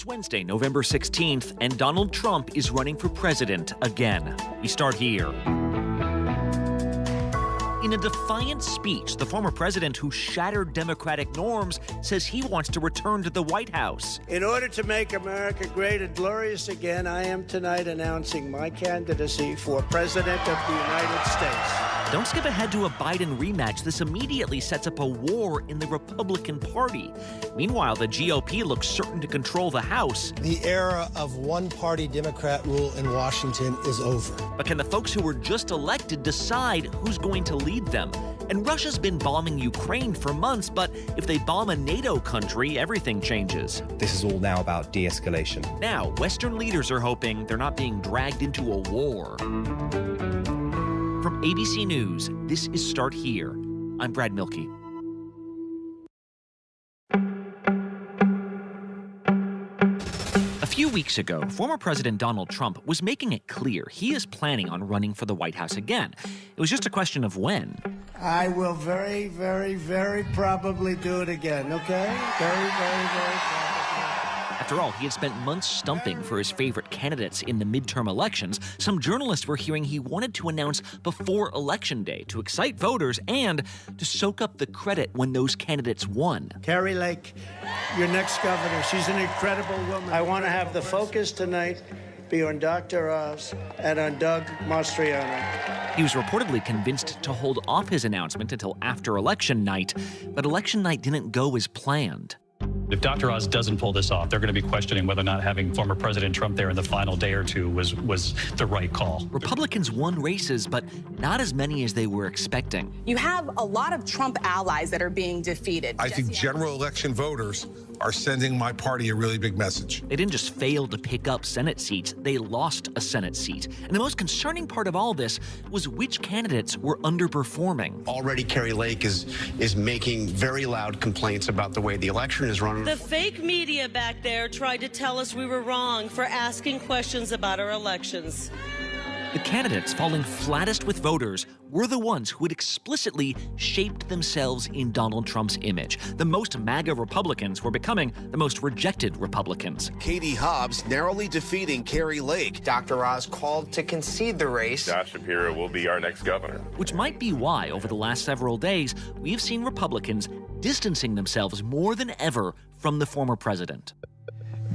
Wednesday, November 16th, and Donald Trump is running for president again. We start here. In a defiant speech, the former president who shattered Democratic norms says he wants to return to the White House. In order to make America great and glorious again, I am tonight announcing my candidacy for President of the United States. Don't skip ahead to a Biden rematch. This immediately sets up a war in the Republican Party. Meanwhile, the GOP looks certain to control the House. The era of one-party Democrat rule in Washington is over. But can the folks who were just elected decide who's going to lead them? And Russia's been bombing Ukraine for months, but if they bomb a NATO country, everything changes. This is all now about de-escalation. Now, Western leaders are hoping they're not being dragged into a war. From ABC News, this is Start Here. I'm Brad Milkey. A few weeks ago, former President Donald Trump was making it clear he is planning on running for the White House again. It was just a question of when. I will very, very, very probably do it again, okay? Very, very, very probably. After all, he had spent months stumping for his favorite candidates in the midterm elections. Some journalists were hearing he wanted to announce before Election Day to excite voters and to soak up the credit when those candidates won. Kari Lake, your next governor, she's an incredible woman. I want to have the focus tonight be on Dr. Oz and on Doug Mastriano. He was reportedly convinced to hold off his announcement until after election night, but election night didn't go as planned. If Dr. Oz doesn't pull this off, they're going to be questioning whether or not having former President Trump there in the final day or two was the right call. Republicans won races, but not as many as they were expecting. You have a lot of Trump allies that are being defeated. I think general election voters are sending my party a really big message. They didn't just fail to pick up Senate seats, they lost a Senate seat. And the most concerning part of all this was which candidates were underperforming. Already Kari Lake is making very loud complaints about the way the election is run. The fake media back there tried to tell us we were wrong for asking questions about our elections. The candidates falling flattest with voters were the ones who had explicitly shaped themselves in Donald Trump's image. The most MAGA Republicans were becoming the most rejected Republicans. Katie Hobbs narrowly defeating Kari Lake. Dr. Oz called to concede the race. Josh Shapiro will be our next governor. Which might be why, over the last several days, we've seen Republicans distancing themselves more than ever from the former president.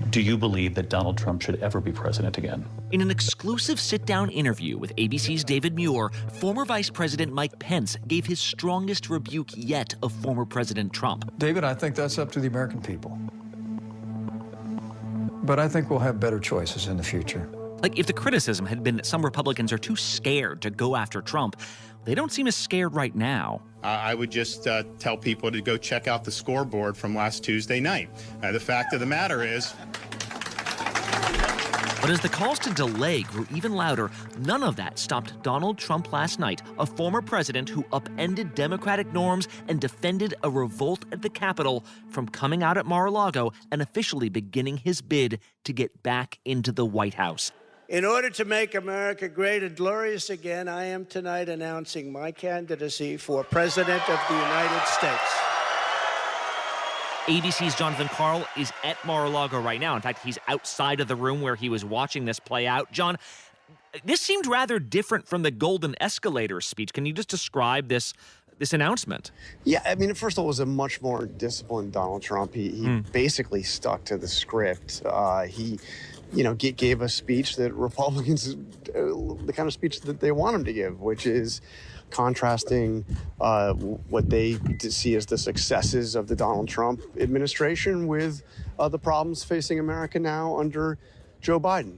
Do you believe that Donald Trump should ever be president again? In an exclusive sit-down interview with ABC's David Muir, former Vice President Mike Pence gave his strongest rebuke yet of former President Trump. David, I think that's up to the American people. But I think we'll have better choices in the future. Like, if the criticism had been that some Republicans are too scared to go after Trump, they don't seem as scared right now. I would just tell people to go check out the scoreboard from last Tuesday night. The fact of the matter is... But as the calls to delay grew even louder, none of that stopped Donald Trump last night, a former president who upended Democratic norms and defended a revolt at the Capitol, from coming out at Mar-a-Lago and officially beginning his bid to get back into the White House. In order to make America great and glorious again, I am tonight announcing my candidacy for President of the United States. ABC's Jonathan Karl is at Mar-a-Lago right now. In fact, he's outside of the room where he was watching this play out. John, this seemed rather different from the Golden Escalator speech. Can you just describe this announcement? Yeah, I mean, first of all, it was a much more disciplined Donald Trump. He basically stuck to the script. He gave a speech that Republicans, the kind of speech that they want him to give, which is contrasting what they see as the successes of the Donald Trump administration with the problems facing America now under Joe Biden.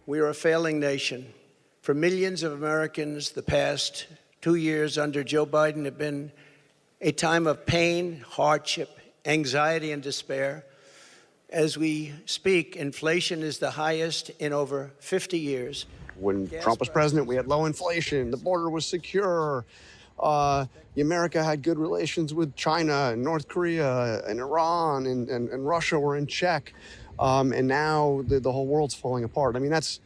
We are a failing nation. For millions of Americans, the past 2 years under Joe Biden have been a time of pain, hardship, anxiety, and despair. As we speak, inflation is the highest in over 50 years. When Trump was president, we had low inflation, the border was secure, America had good relations with China and North Korea and Iran and Russia were in check. And now the whole world's falling apart. I mean, that's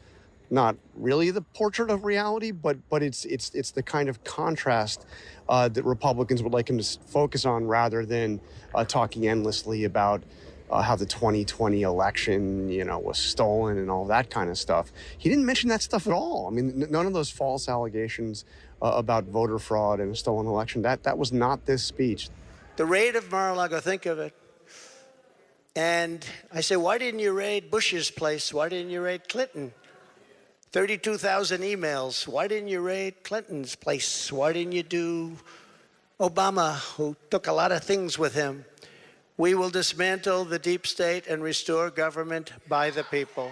not really the portrait of reality, but it's the kind of contrast that Republicans would like him to focus on rather than talking endlessly about how the 2020 election, was stolen and all that kind of stuff. He didn't mention that stuff at all. I mean, none of those false allegations about voter fraud and a stolen election, that was not this speech. The raid of Mar-a-Lago, think of it. And I say, why didn't you raid Bush's place? Why didn't you raid Clinton? 32,000 emails. Why didn't you raid Clinton's place? Why didn't you do Obama, who took a lot of things with him? We will dismantle the deep state and restore government by the people.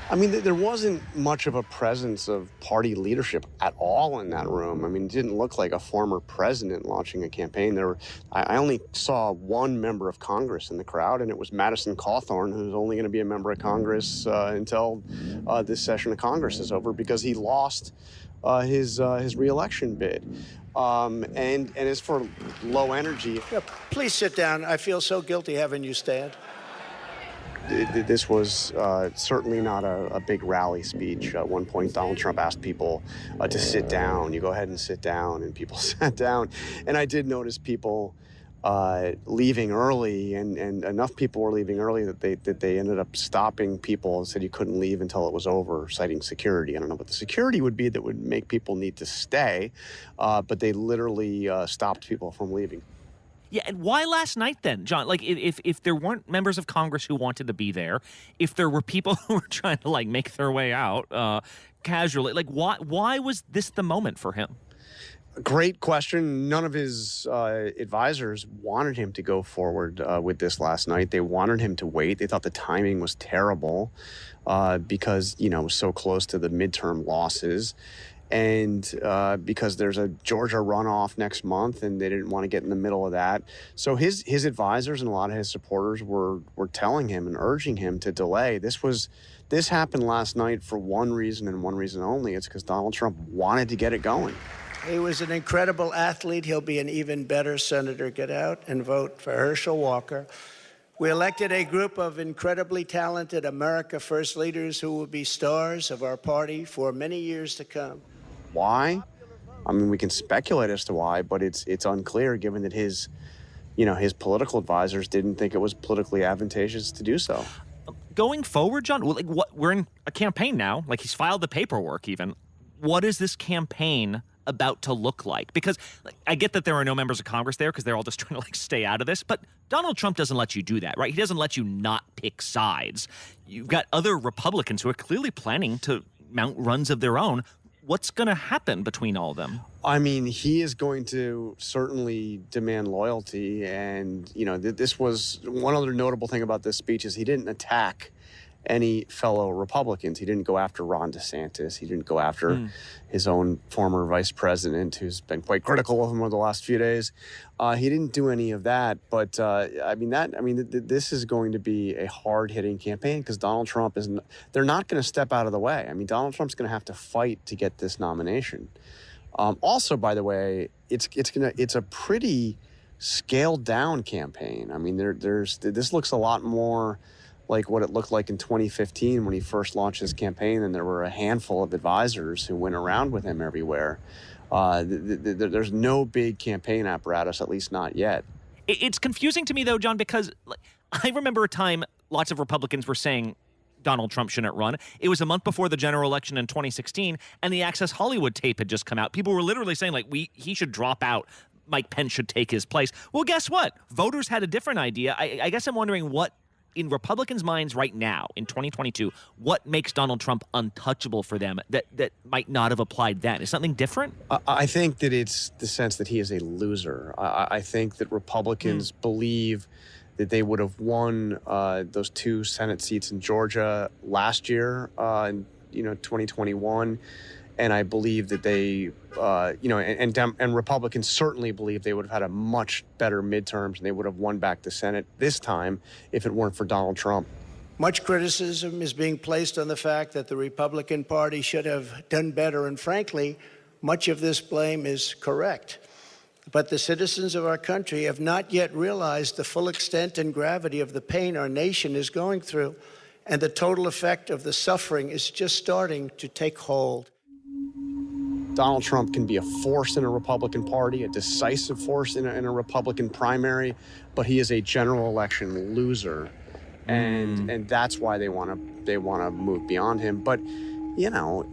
I mean, there wasn't much of a presence of party leadership at all in that room. I mean, it didn't look like a former president launching a campaign. I only saw one member of Congress in the crowd, and it was Madison Cawthorn, who's only going to be a member of Congress until this session of Congress is over because he lost his reelection bid. And as for low energy... Yeah, please sit down. I feel so guilty having you stand. This was certainly not a big rally speech. At one point, Donald Trump asked people to sit down. You go ahead and sit down, and people sat down. And I did notice people leaving early, and enough people were leaving early that they ended up stopping people and said you couldn't leave until it was over, citing security. I don't know what the security would be that would make people need to stay, but they literally stopped people from leaving. Yeah, and why last night then, John? Like, if there weren't members of Congress who wanted to be there, if there were people who were trying to, like, make their way out casually, like, why was this the moment for him? Great question. None of his advisors wanted him to go forward with this last night. They wanted him to wait. They thought the timing was terrible because, it was so close to the midterm losses. And because there's a Georgia runoff next month, and they didn't want to get in the middle of that. So his advisors and a lot of his supporters were telling him and urging him to delay. This happened last night for one reason and one reason only. It's because Donald Trump wanted to get it going. He was an incredible athlete. He'll be an even better senator. Get out and vote for Herschel Walker. We elected a group of incredibly talented America First leaders who will be stars of our party for many years to come. Why? I mean, we can speculate as to why, but it's unclear given that his political advisors didn't think it was politically advantageous to do so. Going forward, John, we're in a campaign now. Like, he's filed the paperwork even. What is this campaign about to look like? Because I get that there are no members of Congress there because they're all just trying to stay out of this, but Donald Trump doesn't let you do that, right? He doesn't let you not pick sides. You've got other Republicans who are clearly planning to mount runs of their own. What's going to happen between all of them? I mean, he is going to certainly demand loyalty. And, this was one other notable thing about this speech is he didn't attack any fellow Republicans. He didn't go after Ron DeSantis. He didn't go after his own former vice president, who's been quite critical of him over the last few days. He didn't do any of that. But this is going to be a hard-hitting campaign because Donald Trump they're not going to step out of the way. I mean, Donald Trump's going to have to fight to get this nomination. Also, by the way, it's a pretty scaled-down campaign. I mean, this looks a lot more like what it looked like in 2015 when he first launched his campaign, and there were a handful of advisors who went around with him everywhere. There's no big campaign apparatus, at least not yet. It's confusing to me, though, John, because I remember a time lots of Republicans were saying Donald Trump shouldn't run. It was a month before the general election in 2016, and the Access Hollywood tape had just come out. People were literally saying, he should drop out. Mike Pence should take his place. Well, guess what? Voters had a different idea. I guess I'm wondering what, in Republicans' minds right now, in 2022, what makes Donald Trump untouchable for them that might not have applied then? Is something different? I think that it's the sense that he is a loser. I think that Republicans believe that they would have won those 2 Senate seats in Georgia last year, in 2021. And I believe that they, and Republicans certainly believe they would have had a much better midterms and they would have won back the Senate this time if it weren't for Donald Trump. Much criticism is being placed on the fact that the Republican Party should have done better, and frankly, much of this blame is correct. But the citizens of our country have not yet realized the full extent and gravity of the pain our nation is going through, and the total effect of the suffering is just starting to take hold. Donald Trump can be a force in a Republican Party, a decisive force in a Republican primary, but he is a general election loser, and that's why they want to move beyond him. But you know,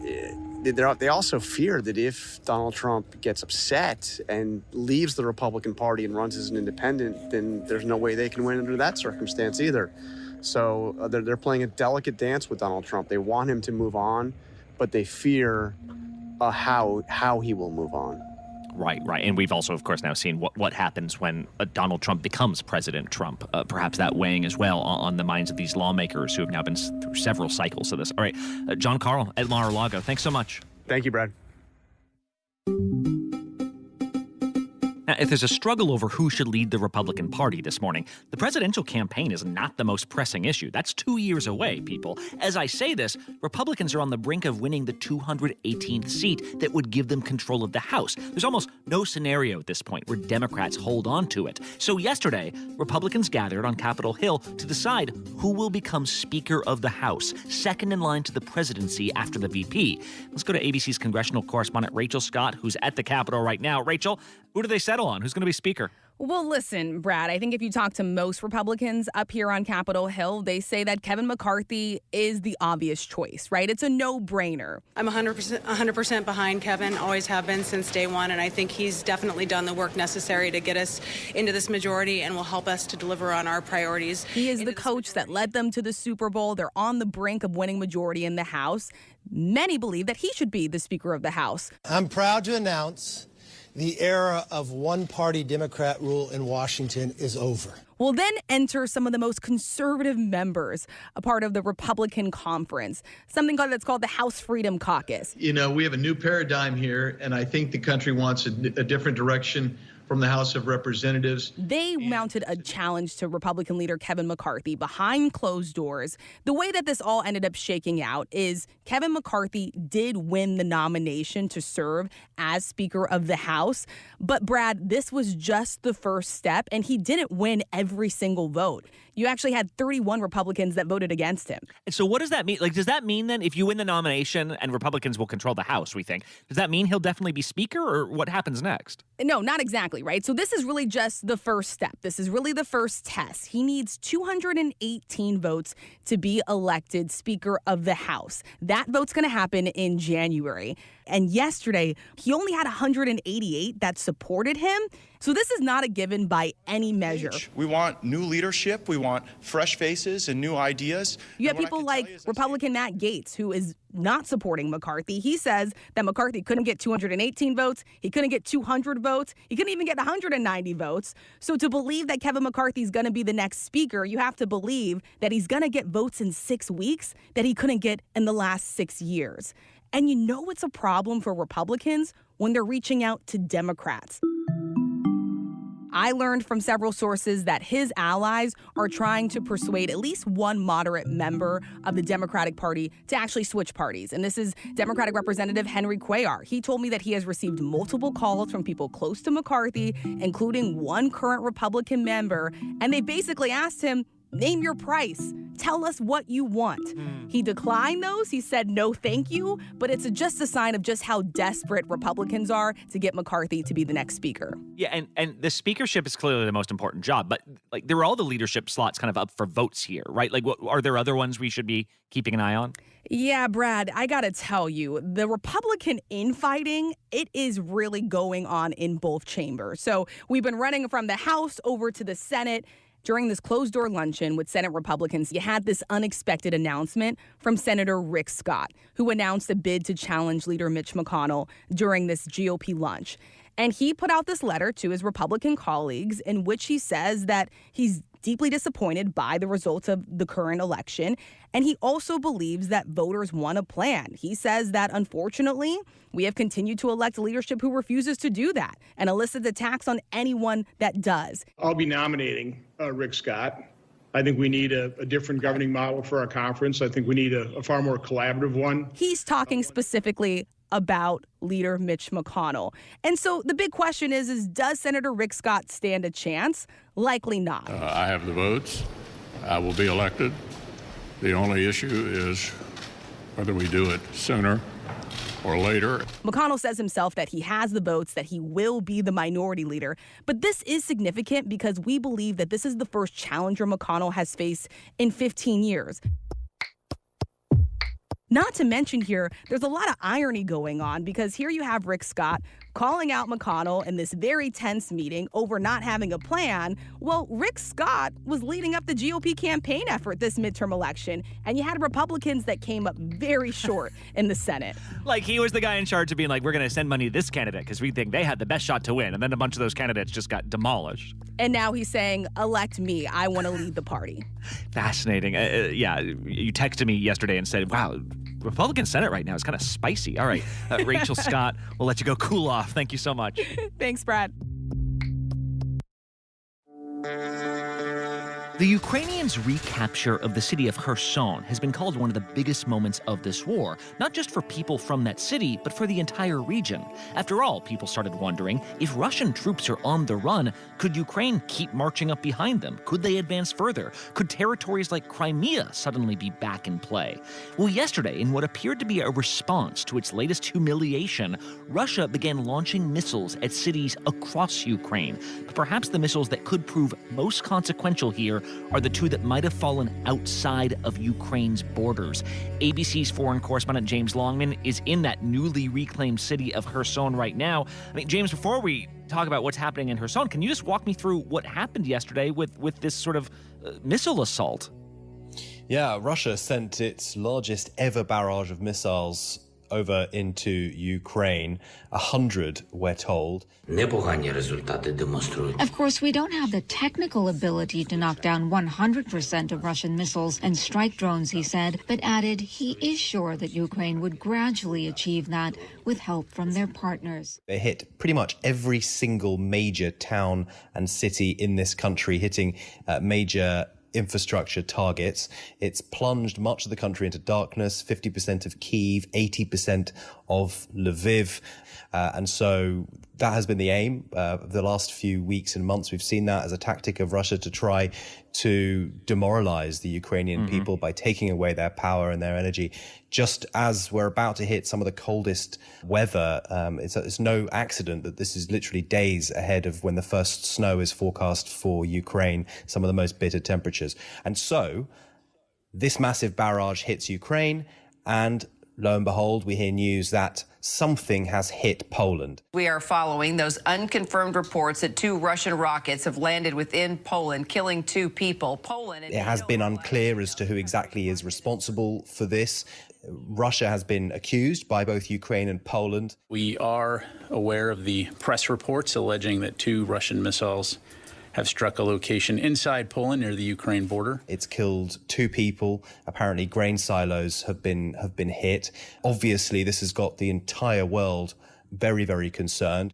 they also fear that if Donald Trump gets upset and leaves the Republican Party and runs as an independent, then there's no way they can win under that circumstance either. So they're playing a delicate dance with Donald Trump. They want him to move on, but they fear how he will move on. Right. And we've also, of course, now seen what happens when Donald Trump becomes President Trump. Perhaps that weighing as well on the minds of these lawmakers who have now been through several cycles of this. All right, John Carl at Mar-a-Lago, thanks so much. Thank you, Brad. Now, if there's a struggle over who should lead the Republican Party this morning, the presidential campaign is not the most pressing issue. That's 2 years away, people. As I say this, Republicans are on the brink of winning the 218th seat that would give them control of the House. There's almost no scenario at this point where Democrats hold on to it. So yesterday, Republicans gathered on Capitol Hill to decide who will become Speaker of the House, second in line to the presidency after the VP. Let's go to ABC's congressional correspondent Rachel Scott, who's at the Capitol right now. Rachel, who do they settle on? Who's going to be Speaker? Well, listen, Brad, I think if you talk to most Republicans up here on Capitol Hill, they say that Kevin McCarthy is the obvious choice, right? It's a no-brainer. I'm 100% behind Kevin, always have been since day one, and I think he's definitely done the work necessary to get us into this majority and will help us to deliver on our priorities. He is the coach that led them to the Super Bowl. They're on the brink of winning majority in the House. Many believe that he should be the Speaker of the House. I'm proud to announce the era of one-party Democrat rule in Washington is over. Will then enter some of the most conservative members, a part of the Republican conference, something that's called the House Freedom Caucus. You know, we have a new paradigm here, and I think the country wants a different direction from the House of Representatives. They mounted a challenge to Republican leader Kevin McCarthy behind closed doors. The way that this all ended up shaking out is Kevin McCarthy did win the nomination to serve as Speaker of the House. But Brad, this was just the first step, and he didn't win every single vote. You actually had 31 Republicans that voted against him. And so what does that mean? Like, does that mean then if you win the nomination and Republicans will control the House, we think, does that mean he'll definitely be Speaker, or what happens next? No, not exactly, right? So this is really just the first step. This is really the first test. He needs 218 votes to be elected Speaker of the House. That vote's going to happen in January. And yesterday, he only had 188 that supported him. So this is not a given by any measure. We want new leadership. We want fresh faces and new ideas. You have people like Republican Matt Gaetz, who is not supporting McCarthy. He says that McCarthy couldn't get 218 votes. He couldn't get 200 votes. He couldn't even get 190 votes. So to believe that Kevin McCarthy is going to be the next speaker, you have to believe that he's going to get votes in 6 weeks that he couldn't get in the last 6 years. And you know it's a problem for Republicans when they're reaching out to Democrats. I learned from several sources that his allies are trying to persuade at least one moderate member of the Democratic Party to actually switch parties. And this is Democratic Representative Henry Cuellar. He told me that he has received multiple calls from people close to McCarthy, including one current Republican member. And they basically asked him, name your price. Tell us what you want. He declined those. He said no, thank you. But it's just a sign of just how desperate Republicans are to get McCarthy to be the next speaker. Yeah, and the speakership is clearly the most important job. But like, there are all the leadership slots kind of up for votes here, right? Like, are there other ones we should be keeping an eye on? Yeah, Brad, I got to tell you, the Republican infighting, it is really going on in both chambers. So we've been running from the House over to the Senate. During this closed-door luncheon with Senate Republicans, you had this unexpected announcement from Senator Rick Scott, who announced a bid to challenge Leader Mitch McConnell during this GOP lunch. And he put out this letter to his Republican colleagues in which he says that he's deeply disappointed by the results of the current election. And he also believes that voters want a plan. He says that, unfortunately, we have continued to elect leadership who refuses to do that and elicits attacks on anyone that does. I'll be nominating Rick Scott. I think we need a different governing model for our conference. I think we need a far more collaborative one. He's talking specifically about leader Mitch McConnell. And so the big question is does Senator Rick Scott stand a chance? Likely not. I have the votes. I will be elected. The only issue is whether we do it sooner or later. McConnell says himself that he has the votes, that he will be the minority leader. But this is significant because we believe that this is the first challenger McConnell has faced in 15 years. Not to mention here, there's a lot of irony going on because here you have Rick Scott calling out McConnell in this very tense meeting over not having a plan. Well, Rick Scott was leading up the GOP campaign effort this midterm election, and you had Republicans that came up very short in the Senate. Like he was the guy in charge of being like, we're going to send money to this candidate because we think they had the best shot to win. And then a bunch of those candidates just got demolished. And now he's saying, elect me. I want to lead the party. Fascinating. Yeah, you texted me yesterday and said, wow, Republican Senate right now is kind of spicy. All right, Rachel Scott, we'll let you go cool off. Thank you so much. Thanks, Brad. The Ukrainians' recapture of the city of Kherson has been called one of the biggest moments of this war, not just for people from that city, but for the entire region. After all, people started wondering, if Russian troops are on the run, could Ukraine keep marching up behind them? Could they advance further? Could territories like Crimea suddenly be back in play? Well, yesterday, in what appeared to be a response to its latest humiliation, Russia began launching missiles at cities across Ukraine. But perhaps the missiles that could prove most consequential here are the two that might have fallen outside of Ukraine's borders. ABC's foreign correspondent James Longman is in that newly reclaimed city of Kherson right now. I mean, James, before we talk about what's happening in Kherson, can you just walk me through what happened yesterday with this sort of missile assault? Yeah, Russia sent its largest ever barrage of missiles over into Ukraine, 100, we're told. Of course, we don't have the technical ability to knock down 100% of Russian missiles and strike drones, he said, but added he is sure that Ukraine would gradually achieve that with help from their partners. It hit pretty much every single major town and city in this country, hitting major infrastructure targets. It's plunged much of the country into darkness, 50% of Kyiv, 80% of Lviv. And so that has been the aim of the last few weeks and months. We've seen that as a tactic of Russia to try to demoralize the Ukrainian people by taking away their power and their energy. Just as we're about to hit some of the coldest weather, it's no accident that this is literally days ahead of when the first snow is forecast for Ukraine, some of the most bitter temperatures. And so this massive barrage hits Ukraine, and lo and behold, we hear news that something has hit Poland. We are following those unconfirmed reports that 2 Russian rockets have landed within Poland, killing 2 people. It has been unclear as to who exactly is responsible for this. Russia has been accused by both Ukraine and Poland. We are aware of the press reports alleging that 2 Russian missiles have struck a location inside Poland near the Ukraine border. It's killed 2 people. Apparently grain silos have been hit. Obviously, this has got the entire world very, very concerned.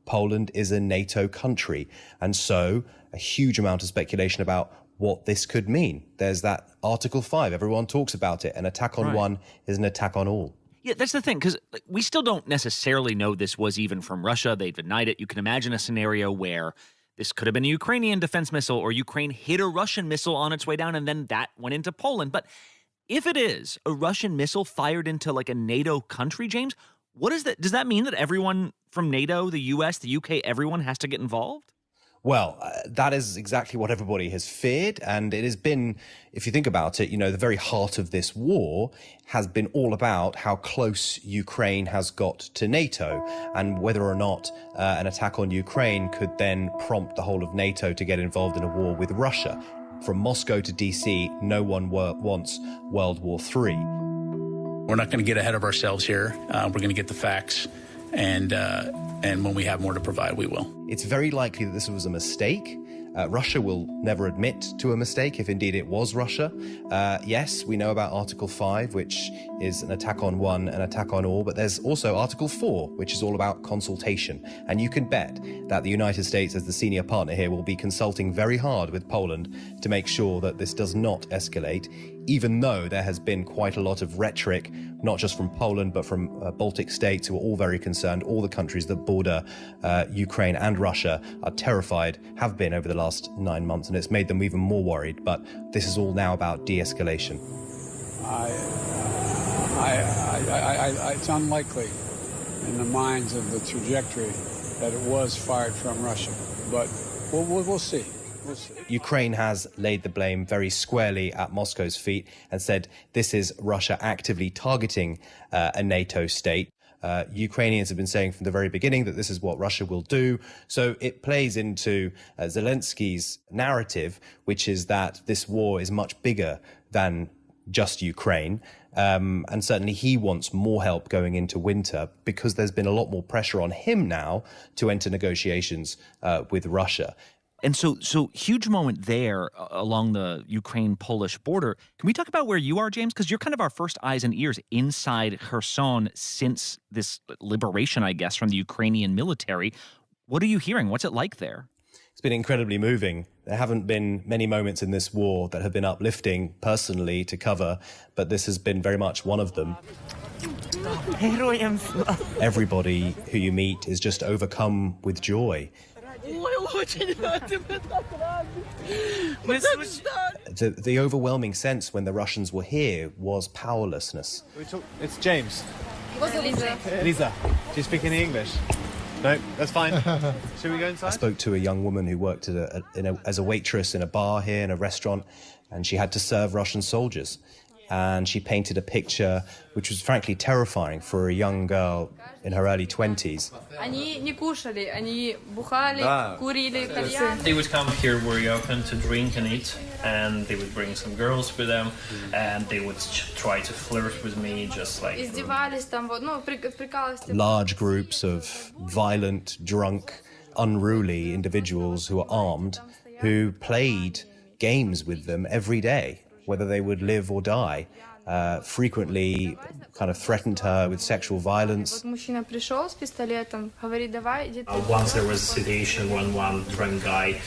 Poland is a NATO country, and so a huge amount of speculation about what this could mean. There's that Article 5. Everyone talks about it. An attack on one is an attack on all. Yeah, that's the thing, because we still don't necessarily know this was even from Russia. They've denied it. You can imagine a scenario where this could have been a Ukrainian defense missile, or Ukraine hit a Russian missile on its way down, and then that went into Poland. But if it is a Russian missile fired into like a NATO country, James, what is that? Does that mean that everyone from NATO, the US, the UK, everyone has to get involved? Well, that is exactly what everybody has feared. And it has been, if you think about it, the very heart of this war has been all about how close Ukraine has got to NATO and whether or not an attack on Ukraine could then prompt the whole of NATO to get involved in a war with Russia. From Moscow to DC, no one wants World War III. We're not going to get ahead of ourselves here. We're going to get the facts. And when we have more to provide, we will. It's very likely that this was a mistake. Russia will never admit to a mistake if indeed it was Russia. Yes, we know about Article 5, which is an attack on one, an attack on all, but there's also Article 4, which is all about consultation. And you can bet that the United States, as the senior partner here, will be consulting very hard with Poland to make sure that this does not escalate, even though there has been quite a lot of rhetoric, not just from Poland, but from Baltic states who are all very concerned. All the countries that border Ukraine and Russia are terrified, have been over the last 9 months, and it's made them even more worried. But this is all now about de-escalation. It's unlikely in the minds of the trajectory that it was fired from Russia, but we'll see. We'll see. Ukraine has laid the blame very squarely at Moscow's feet and said this is Russia actively targeting a NATO state. Ukrainians have been saying from the very beginning that this is what Russia will do. So it plays into Zelensky's narrative, which is that this war is much bigger than just Ukraine. And certainly he wants more help going into winter because there's been a lot more pressure on him now to enter negotiations with Russia. And so huge moment there along the Ukraine-Polish border. Can we talk about where you are, James? Because you're kind of our first eyes and ears inside Kherson since this liberation, I guess, from the Ukrainian military. What are you hearing? What's it like there? It's been incredibly moving. There haven't been many moments in this war that have been uplifting personally to cover, but this has been very much one of them. Everybody who you meet is just overcome with joy. The overwhelming sense when the Russians were here was powerlessness. It's James. Lisa, do you speak any English? No, that's fine. Should we go inside? I spoke to a young woman who worked as a waitress in a bar here in a restaurant, and she had to serve Russian soldiers. And she painted a picture which was frankly terrifying for a young girl in her early 20s. They would come here very often to drink and eat, and they would bring some girls with them, and they would try to flirt with me, just like... Large groups of violent, drunk, unruly individuals who were armed, who played games with them every day, whether they would live or die, frequently kind of threatened her with sexual violence. Once there was a situation when one drunk guy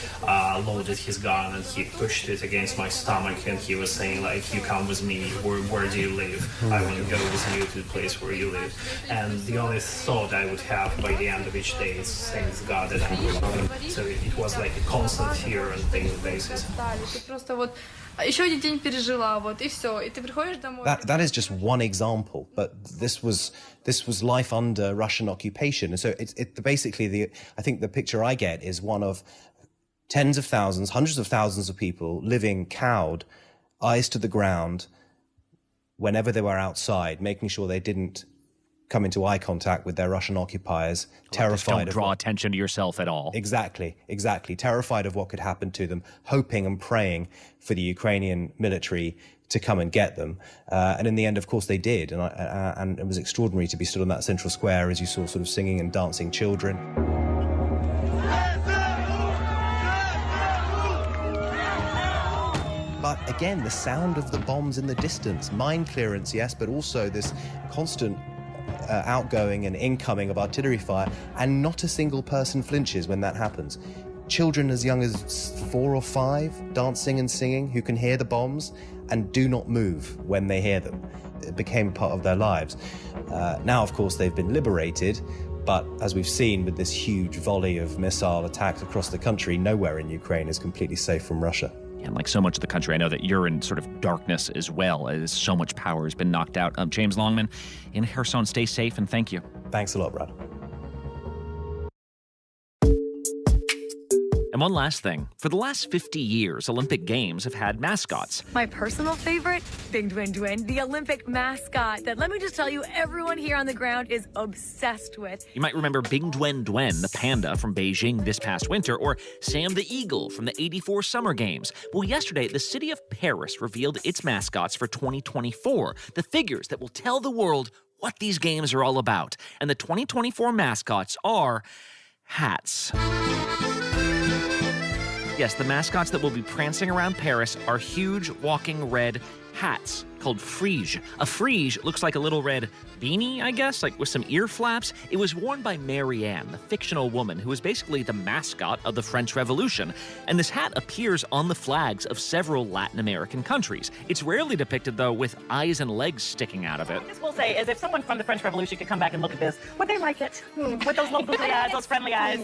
loaded his gun and he pushed it against my stomach, and he was saying, like, you come with me, where do you live? I want to go with you to the place where you live. And the only thought I would have by the end of each day is, thanks God that I'm with him. So it was like a constant fear on a daily basis. That is just one example, but this was life under Russian occupation, and so basically I think the picture I get is one of tens of thousands, hundreds of thousands of people living cowed, eyes to the ground, whenever they were outside, making sure they didn't come into eye contact with their Russian occupiers, terrified. Don't draw attention to yourself at all. Exactly. Terrified of what could happen to them, hoping and praying for the Ukrainian military to come and get them. And in the end, of course, they did. And it was extraordinary to be stood on that central square as you saw sort of singing and dancing children. But again, the sound of the bombs in the distance, mine clearance, yes, but also this constant outgoing and incoming of artillery fire, and not a single person flinches when that happens. Children as young as 4 or 5 dancing and singing who can hear the bombs and do not move when they hear them. It became part of their lives. Now, of course, they've been liberated, but as we've seen with this huge volley of missile attacks across the country, nowhere in Ukraine is completely safe from Russia. And like so much of the country, I know that you're in sort of darkness as well, as so much power has been knocked out. James Longman in Kherson, stay safe, and thank you. Thanks a lot, Brad. And one last thing. For the last 50 years, Olympic Games have had mascots. My personal favorite, Bing Dwen Dwen, the Olympic mascot that, let me just tell you, everyone here on the ground is obsessed with. You might remember Bing Dwen Dwen, the panda from Beijing this past winter, or Sam the Eagle from the '84 Summer Games. Well, yesterday, the city of Paris revealed its mascots for 2024, the figures that will tell the world what these games are all about. And the 2024 mascots are hats. Yes, the mascots that will be prancing around Paris are huge walking red hats called frige. A frige looks like a little red beanie, I guess, like with some ear flaps. It was worn by Marianne, the fictional woman who was basically the mascot of the French Revolution. And this hat appears on the flags of several Latin American countries. It's rarely depicted, though, with eyes and legs sticking out of it. What this will say is if someone from the French Revolution could come back and look at this, would they like it? With those little googly eyes, those friendly eyes.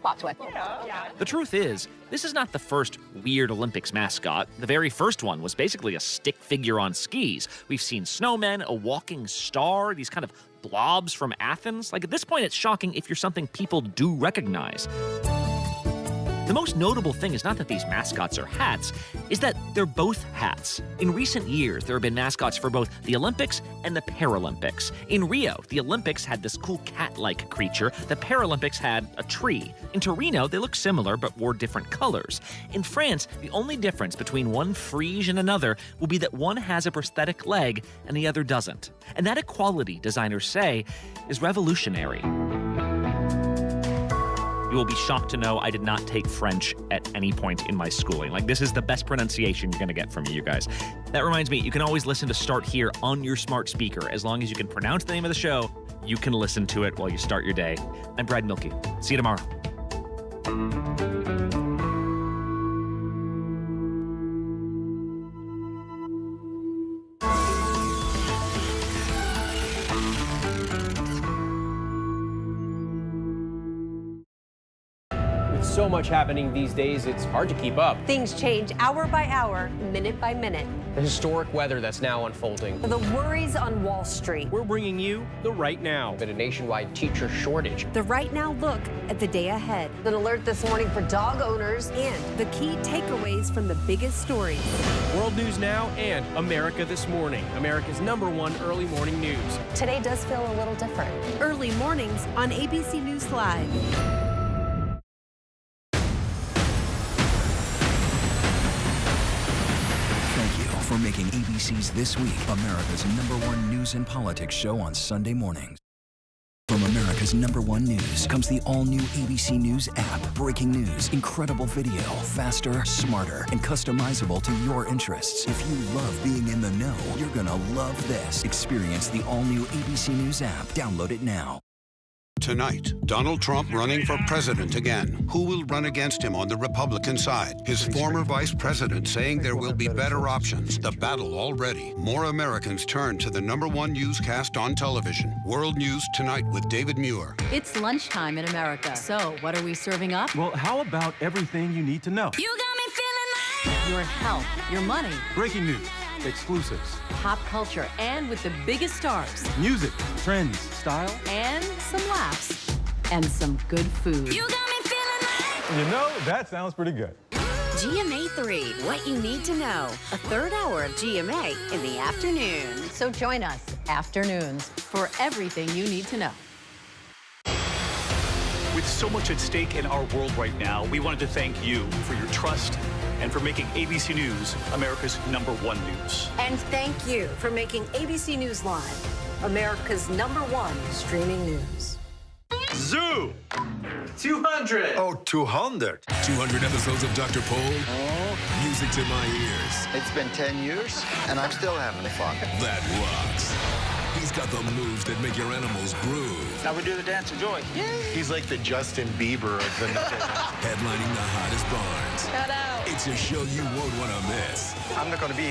Plot twist. Yeah. The truth is, this is not the first weird Olympics mascot. The very first one was basically a stick figure on skis. We've seen snowmen, a walking star, these kind of blobs from Athens. Like, at this point, it's shocking if you're something people do recognize. The most notable thing is not that these mascots are hats, is that they're both hats. In recent years, there have been mascots for both the Olympics and the Paralympics. In Rio, the Olympics had this cool cat-like creature. The Paralympics had a tree. In Torino, they look similar but wore different colors. In France, the only difference between one frieze and another will be that one has a prosthetic leg and the other doesn't. And that equality, designers say, is revolutionary. You will be shocked to know I did not take French at any point in my schooling. Like, this is the best pronunciation you're going to get from me, you guys. That reminds me, you can always listen to Start Here on your smart speaker. As long as you can pronounce the name of the show, you can listen to it while you start your day. I'm Brad Milkey. See you tomorrow. So much happening these days, it's hard to keep up. Things change hour by hour, minute by minute. The historic weather that's now unfolding. The worries on Wall Street. We're bringing you the Right Now. But a nationwide teacher shortage. The Right Now look at the day ahead. An alert this morning for dog owners and the key takeaways from the biggest stories. World News Now and America This Morning, America's #1 early morning news. Today does feel a little different. Early mornings on ABC News Live. For making ABC's This Week America's #1 news and politics show on Sunday mornings. From America's #1 news comes the all-new ABC News app. Breaking news, incredible video, faster, smarter, and customizable to your interests. If you love being in the know, you're gonna love this. Experience the all-new ABC News app. Download it now. Tonight, Donald Trump running for president again. Who will run against him on the Republican side? His former vice president saying there will be better options. The battle already. More Americans turn to the #1 newscast on television. World News Tonight with David Muir. It's lunchtime in America. So, what are we serving up? Well, how about everything you need to know? You got me feeling like your health, your money. Breaking news, exclusives, pop culture, and with the biggest stars. Music, trends, style, and some laughs. And some good food. You got me feeling like... You know, that sounds pretty good. GMA 3, what you need to know. A third hour of GMA in the afternoon. So join us, afternoons, for everything you need to know. With so much at stake in our world right now, we wanted to thank you for your trust and for making ABC News America's #1 news. And thank you for making ABC News Live America's #1 streaming news. Zoo! 200! Oh, 200. 200 episodes of Dr. Pol. Oh. Music to my ears. It's been 10 years, and I'm still having fun. That rocks. He's got the moves that make your animals groove. Now we do the dance of joy. Yay! He's like the Justin Bieber of the Headlining the hottest barns. Shout out! It's a show you won't want to miss. I'm not going to be